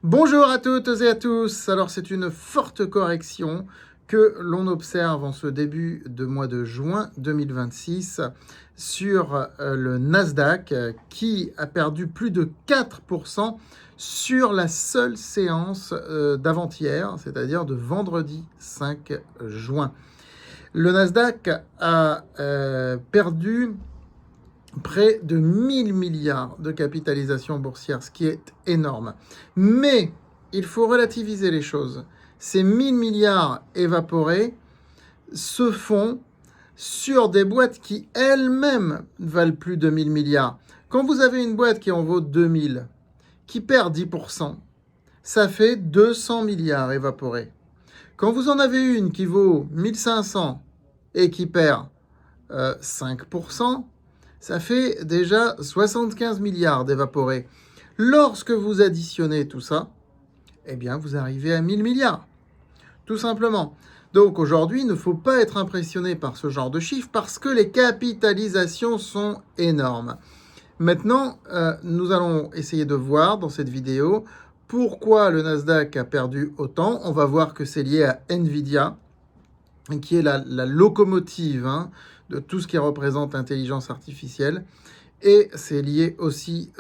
Bonjour à toutes et à tous. Alors c'est une forte correction que l'on observe en ce début de mois de juin 2026 sur le Nasdaq qui a perdu plus de 4% sur la seule séance d'avant-hier, c'est-à-dire de vendredi 5 juin. Le Nasdaq a perdu près de 1000 milliards de capitalisation boursière, ce qui est énorme. Mais il faut relativiser les choses. Ces 1000 milliards évaporés se font sur des boîtes qui elles-mêmes valent plus de 1000 milliards. Quand vous avez une boîte qui en vaut 2000, qui perd 10%, ça fait 200 milliards évaporés. Quand vous en avez une qui vaut 1500 et qui perd 5%, ça fait déjà 75 milliards d'évaporés. Lorsque vous additionnez tout ça, eh bien, vous arrivez à 1000 milliards, tout simplement. Donc aujourd'hui, il ne faut pas être impressionné par ce genre de chiffres parce que les capitalisations sont énormes. Maintenant, nous allons essayer de voir dans cette vidéo pourquoi le Nasdaq a perdu autant. On va voir que c'est lié à Nvidia, qui est la locomotive de tout ce qui représente l'intelligence artificielle. Et c'est lié aussi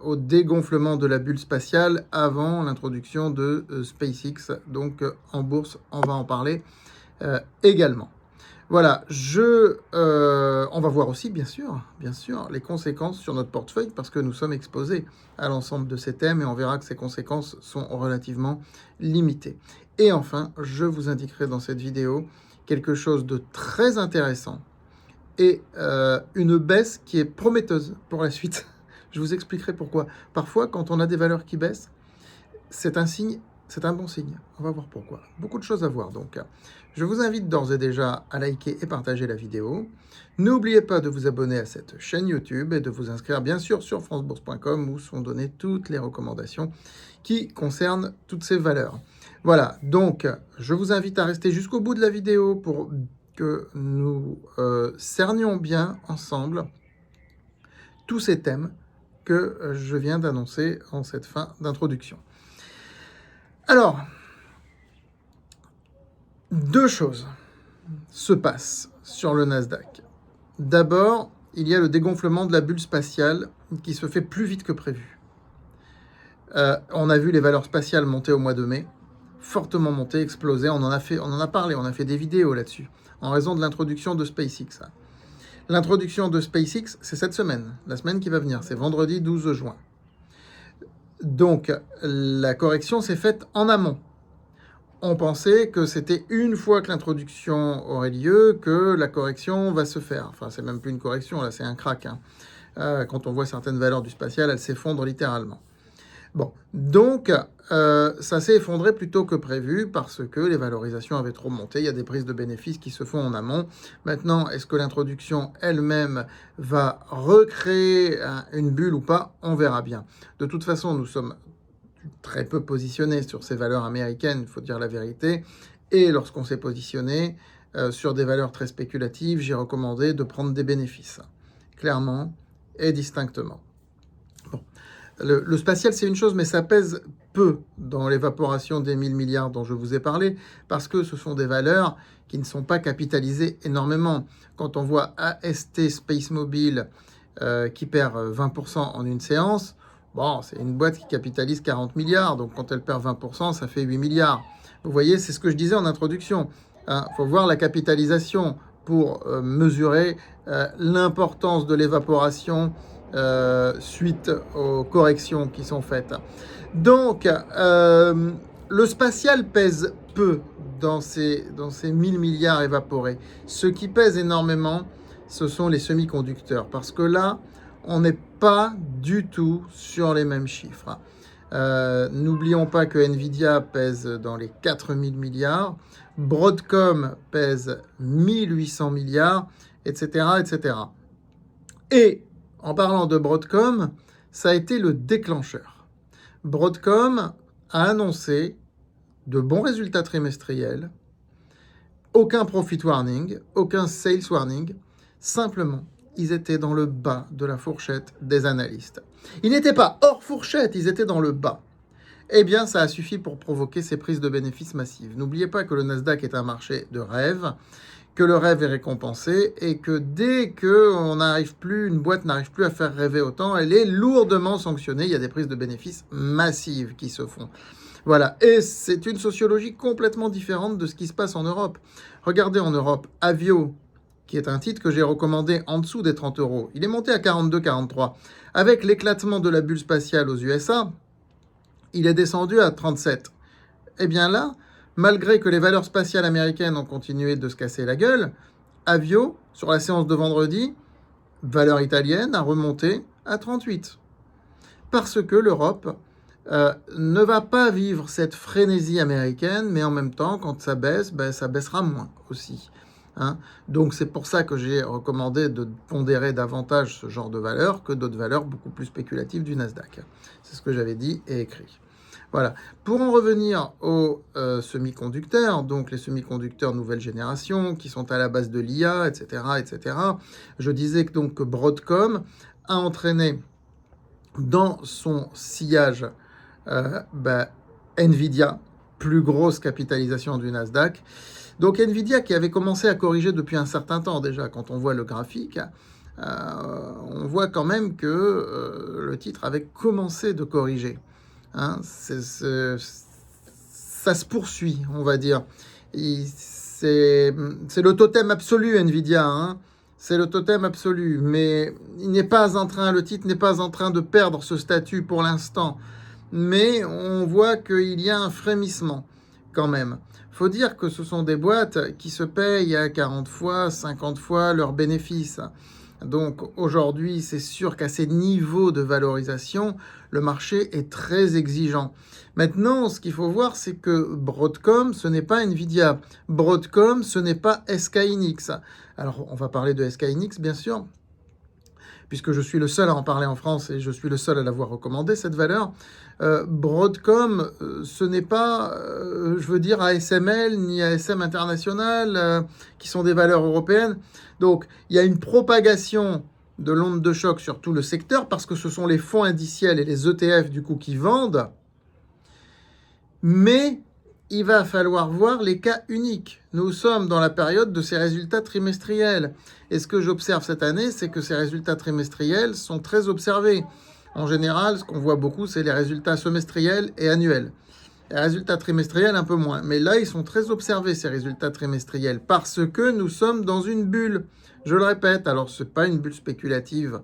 au dégonflement de la bulle spatiale avant l'introduction de SpaceX. Donc en bourse, on va en parler également. Voilà, on va voir aussi, bien sûr, les conséquences sur notre portefeuille parce que nous sommes exposés à l'ensemble de ces thèmes et on verra que ces conséquences sont relativement limitées. Et enfin, je vous indiquerai dans cette vidéo quelque chose de très intéressant et une baisse qui est prometteuse pour la suite. Je vous expliquerai pourquoi. Parfois, quand on a des valeurs qui baissent, c'est un signe, c'est un bon signe. On va voir pourquoi. Beaucoup de choses à voir donc. Je vous invite d'ores et déjà à liker et partager la vidéo. N'oubliez pas de vous abonner à cette chaîne YouTube et de vous inscrire bien sûr sur francebourse.com où sont données toutes les recommandations qui concernent toutes ces valeurs. Voilà, donc je vous invite à rester jusqu'au bout de la vidéo pour que nous cernions bien ensemble tous ces thèmes que je viens d'annoncer en cette fin d'introduction. Alors, deux choses se passent sur le Nasdaq. D'abord, il y a le dégonflement de la bulle spatiale qui se fait plus vite que prévu. On a vu les valeurs spatiales monter au mois de mai, fortement monter, exploser. On en a parlé, on a fait des vidéos là-dessus, en raison de l'introduction de SpaceX. L'introduction de SpaceX, c'est cette semaine, la semaine qui va venir, c'est vendredi 12 juin. Donc, la correction s'est faite en amont. On pensait que c'était une fois que l'introduction aurait lieu que la correction va se faire. Enfin, c'est même plus une correction, là, c'est un crack. Quand on voit certaines valeurs du spatial, elles s'effondrent littéralement. Bon, donc, ça s'est effondré plus tôt que prévu parce que les valorisations avaient trop monté. Il y a des prises de bénéfices qui se font en amont. Maintenant, est-ce que l'introduction elle-même va recréer une bulle ou pas? On verra bien. De toute façon, nous sommes très peu positionné sur ces valeurs américaines, il faut dire la vérité. Et lorsqu'on s'est positionné sur des valeurs très spéculatives, j'ai recommandé de prendre des bénéfices, clairement et distinctement. Bon. Le spatial, c'est une chose, mais ça pèse peu dans l'évaporation des 1000 milliards dont je vous ai parlé, parce que ce sont des valeurs qui ne sont pas capitalisées énormément. Quand on voit AST SpaceMobile qui perd 20% en une séance, bon, c'est une boîte qui capitalise 40 milliards, donc quand elle perd 20%, ça fait 8 milliards. Vous voyez, c'est ce que je disais en introduction. Il faut voir la capitalisation pour mesurer l'importance de l'évaporation suite aux corrections qui sont faites. Donc, le spatial pèse peu dans ces 1000 milliards évaporés. Ce qui pèse énormément, ce sont les semi-conducteurs, parce que là, on n'est pas du tout sur les mêmes chiffres. N'oublions pas que Nvidia pèse dans les 4000 milliards, Broadcom pèse 1800 milliards, etc., etc. Et en parlant de Broadcom, ça a été le déclencheur. Broadcom a annoncé de bons résultats trimestriels, aucun profit warning, aucun sales warning, simplement ils étaient dans le bas de la fourchette des analystes. Ils n'étaient pas hors fourchette, ils étaient dans le bas. eh bien, ça a suffi pour provoquer ces prises de bénéfices massives. N'oubliez pas que le Nasdaq est un marché de rêve, que le rêve est récompensé et que dès que une boîte n'arrive plus à faire rêver autant, elle est lourdement sanctionnée. Il y a des prises de bénéfices massives qui se font. Voilà, et c'est une sociologie complètement différente de ce qui se passe en Europe. Regardez en Europe, Avio, qui est un titre que j'ai recommandé en dessous des 30 euros, il est monté à 42-43. Avec l'éclatement de la bulle spatiale aux USA, il est descendu à 37. Eh bien là, malgré que les valeurs spatiales américaines ont continué de se casser la gueule, Avio, sur la séance de vendredi, valeur italienne, a remonté à 38. Parce que l'Europe ne va pas vivre cette frénésie américaine, mais en même temps, quand ça baisse, ça baissera moins aussi. Hein. Donc c'est pour ça que j'ai recommandé de pondérer davantage ce genre de valeurs que d'autres valeurs beaucoup plus spéculatives du Nasdaq. C'est ce que j'avais dit et écrit. Voilà. Pour en revenir aux semi-conducteurs, donc les semi-conducteurs nouvelle génération, qui sont à la base de l'IA, etc., etc., je disais que donc Broadcom a entraîné dans son sillage Nvidia, plus grosse capitalisation du Nasdaq. Donc Nvidia qui avait commencé à corriger depuis un certain temps déjà, quand on voit le graphique, on voit quand même que le titre avait commencé de corriger. Hein, ça se poursuit, on va dire. C'est le totem absolu, Nvidia. Hein. C'est le totem absolu. Mais le titre n'est pas en train de perdre ce statut pour l'instant. Mais on voit qu'il y a un frémissement quand même. Il faut dire que ce sont des boîtes qui se payent à 40 fois, 50 fois leurs bénéfices. Donc aujourd'hui, c'est sûr qu'à ces niveaux de valorisation, le marché est très exigeant. Maintenant, ce qu'il faut voir, c'est que Broadcom, ce n'est pas Nvidia. Broadcom, ce n'est pas SK Hynix. Alors, on va parler de SK Hynix, bien sûr, puisque je suis le seul à en parler en France et je suis le seul à l'avoir recommandé, cette valeur. Broadcom, ce n'est pas, je veux dire, ASML ni ASM International, qui sont des valeurs européennes. Donc, il y a une propagation de l'onde de choc sur tout le secteur parce que ce sont les fonds indiciels et les ETF, du coup, qui vendent. Mais il va falloir voir les cas uniques. Nous sommes dans la période de ces résultats trimestriels. Et ce que j'observe cette année, c'est que ces résultats trimestriels sont très observés. En général, ce qu'on voit beaucoup, c'est les résultats semestriels et annuels. Les résultats trimestriels, un peu moins. Mais là, ils sont très observés, ces résultats trimestriels, parce que nous sommes dans une bulle. Je le répète, alors ce n'est pas une bulle spéculative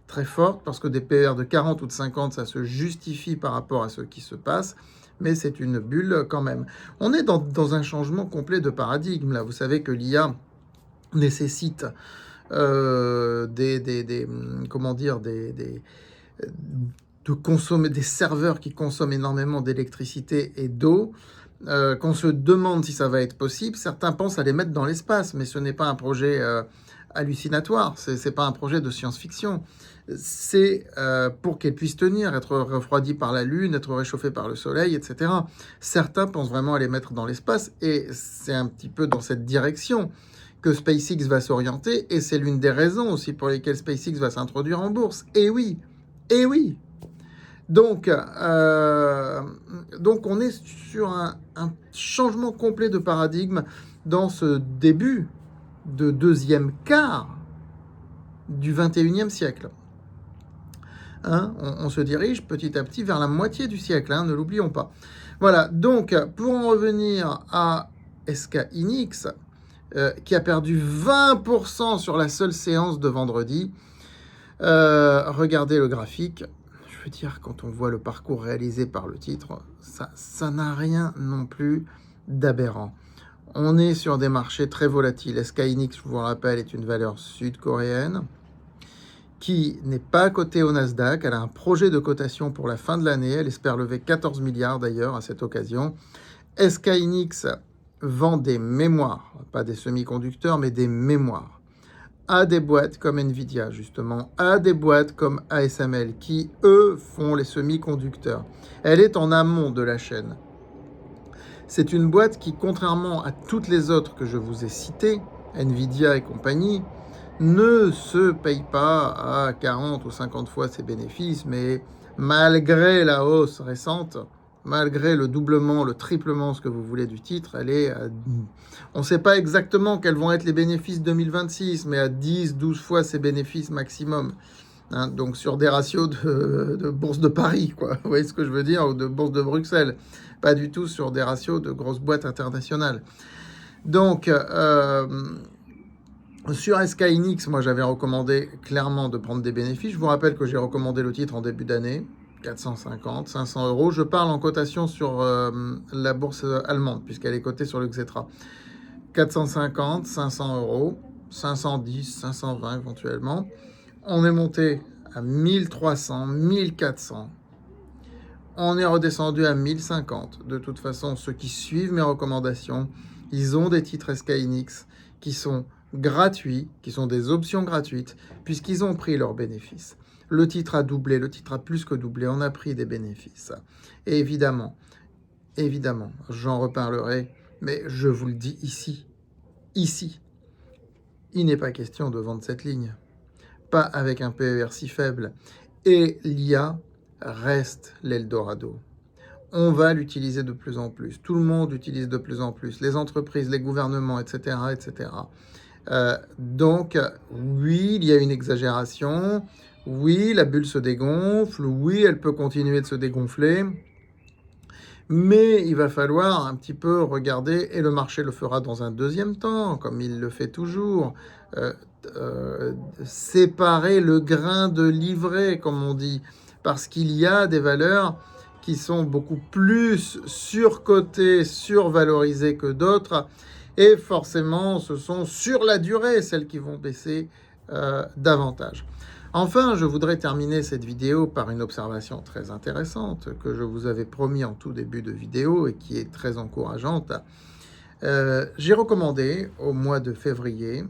très forte, parce que des PR de 40 ou de 50, ça se justifie par rapport à ce qui se passe, mais c'est une bulle quand même. On est dans un changement complet de paradigme, là. Vous savez que l'IA nécessite de consommer des serveurs qui consomment énormément d'électricité et d'eau, qu'on se demande si ça va être possible. Certains pensent à les mettre dans l'espace, mais ce n'est pas un projet hallucinatoire, c'est pas un projet de science-fiction. C'est pour qu'elles puissent tenir, être refroidies par la Lune, être réchauffées par le Soleil, etc. Certains pensent vraiment à les mettre dans l'espace, et c'est un petit peu dans cette direction que SpaceX va s'orienter, et c'est l'une des raisons aussi pour lesquelles SpaceX va s'introduire en bourse. Et oui. Donc on est sur un changement complet de paradigme dans ce début de deuxième quart du 21e siècle. Hein, on se dirige petit à petit vers la moitié du siècle, hein, ne l'oublions pas. Voilà, donc pour en revenir à SK Hynix, qui a perdu 20% sur la seule séance de vendredi, regardez le graphique. Je veux dire, quand on voit le parcours réalisé par le titre, ça n'a rien non plus d'aberrant. On est sur des marchés très volatiles. SK Hynix, je vous le rappelle, est une valeur sud-coréenne qui n'est pas cotée au Nasdaq. Elle a un projet de cotation pour la fin de l'année. Elle espère lever 14 milliards d'ailleurs à cette occasion. SK Hynix vend des mémoires, pas des semi-conducteurs, mais des mémoires, à des boîtes comme Nvidia, justement, à des boîtes comme ASML, qui, eux, font les semi-conducteurs. Elle est en amont de la chaîne. C'est une boîte qui, contrairement à toutes les autres que je vous ai citées, Nvidia et compagnie, ne se paye pas à 40 ou 50 fois ses bénéfices, mais malgré la hausse récente, malgré le doublement, le triplement, ce que vous voulez du titre, elle est on ne sait pas exactement quels vont être les bénéfices 2026, mais à 10, 12 fois ses bénéfices maximum. Hein, donc sur des ratios de bourse de Paris, quoi. Vous voyez ce que je veux dire, ou de bourse de Bruxelles. Pas du tout sur des ratios de grosses boîtes internationales. Donc, sur SK Hynix, moi j'avais recommandé clairement de prendre des bénéfices. Je vous rappelle que j'ai recommandé le titre en début d'année, 450, 500 euros. Je parle en cotation sur la bourse allemande, puisqu'elle est cotée sur le Xetra. 450, 500 euros, 510, 520 éventuellement. On est monté à 1300, 1400. On est redescendu à 1050. De toute façon, ceux qui suivent mes recommandations, ils ont des titres SK Hynix qui sont gratuits, qui sont des options gratuites, puisqu'ils ont pris leurs bénéfices. Le titre a doublé, le titre a plus que doublé, on a pris des bénéfices. Et évidemment, j'en reparlerai, mais je vous le dis ici, il n'est pas question de vendre cette ligne. Pas avec un PER si faible. Et l'IA reste l'Eldorado. On va l'utiliser de plus en plus. Tout le monde l'utilise de plus en plus. Les entreprises, les gouvernements, etc. etc. Donc, oui, il y a une exagération. Oui, la bulle se dégonfle. Oui, elle peut continuer de se dégonfler. Mais il va falloir un petit peu regarder, et le marché le fera dans un deuxième temps, comme il le fait toujours, séparer le grain de l'ivraie, comme on dit, parce qu'il y a des valeurs qui sont beaucoup plus surcotées, survalorisées que d'autres, et forcément, ce sont sur la durée celles qui vont baisser davantage. Enfin, je voudrais terminer cette vidéo par une observation très intéressante que je vous avais promis en tout début de vidéo et qui est très encourageante. J'ai recommandé au mois de février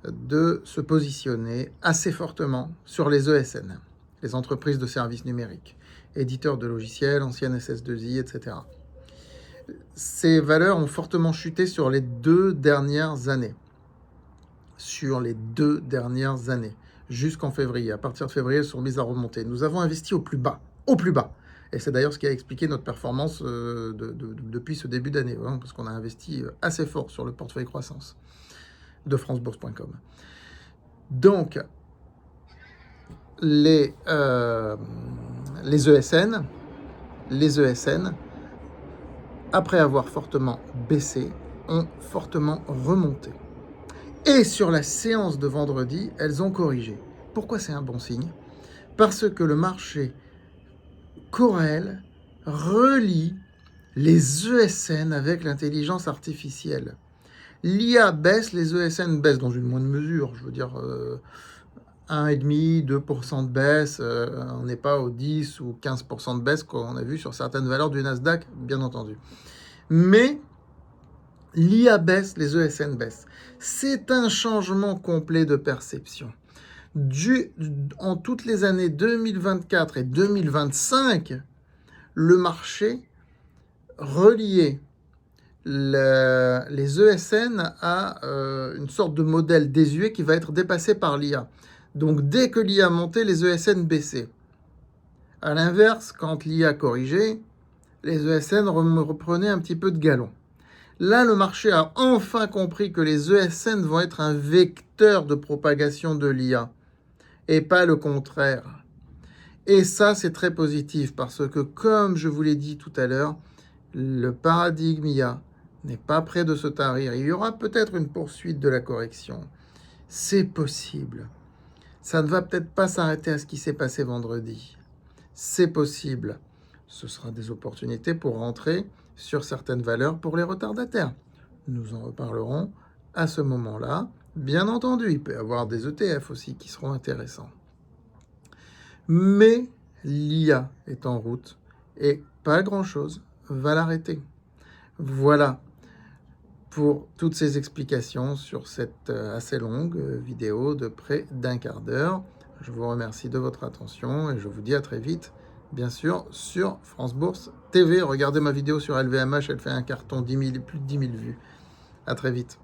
de se positionner assez fortement sur les ESN, les entreprises de services numériques, éditeurs de logiciels, anciennes SS2I, etc. Ces valeurs ont fortement chuté sur les 2 dernières années. Jusqu'en février. À partir de février, elles sont mises à remonter. Nous avons investi au plus bas. Et c'est d'ailleurs ce qui a expliqué notre performance depuis ce début d'année, hein, parce qu'on a investi assez fort sur le portefeuille croissance de francebourse.com. Donc, les ESN, après avoir fortement baissé, ont fortement remonté. Et sur la séance de vendredi, elles ont corrigé. Pourquoi c'est un bon signe? Parce que le marché corrèle, relie les ESN avec l'intelligence artificielle. L'IA baisse, les ESN baissent dans une moindre mesure. Je veux dire, 1,5, 2% de baisse. On n'est pas aux 10 ou 15% de baisse qu'on a vu sur certaines valeurs du Nasdaq, bien entendu. Mais l'IA baisse, les ESN baissent. C'est un changement complet de perception. En toutes les années 2024 et 2025, le marché reliait les ESN à une sorte de modèle désuet qui va être dépassé par l'IA. Donc dès que l'IA montait, les ESN baissaient. À l'inverse, quand l'IA corrigeait, les ESN reprenaient un petit peu de galon. Là, le marché a enfin compris que les ESN vont être un vecteur de propagation de l'IA et pas le contraire. Et ça, c'est très positif parce que, comme je vous l'ai dit tout à l'heure, le paradigme IA n'est pas près de se tarir. Il y aura peut-être une poursuite de la correction. C'est possible. Ça ne va peut-être pas s'arrêter à ce qui s'est passé vendredi. C'est possible. Ce sera des opportunités pour rentrer sur certaines valeurs pour les retardataires. Nous en reparlerons à ce moment-là. Bien entendu, il peut y avoir des ETF aussi qui seront intéressants. Mais l'IA est en route et pas grand-chose va l'arrêter. Voilà pour toutes ces explications sur cette assez longue vidéo de près d'1 quart d'heure. Je vous remercie de votre attention et je vous dis à très vite, bien sûr, sur France Bourse TV. Regardez ma vidéo sur LVMH, elle fait un carton, plus de 10 000 vues. À très vite.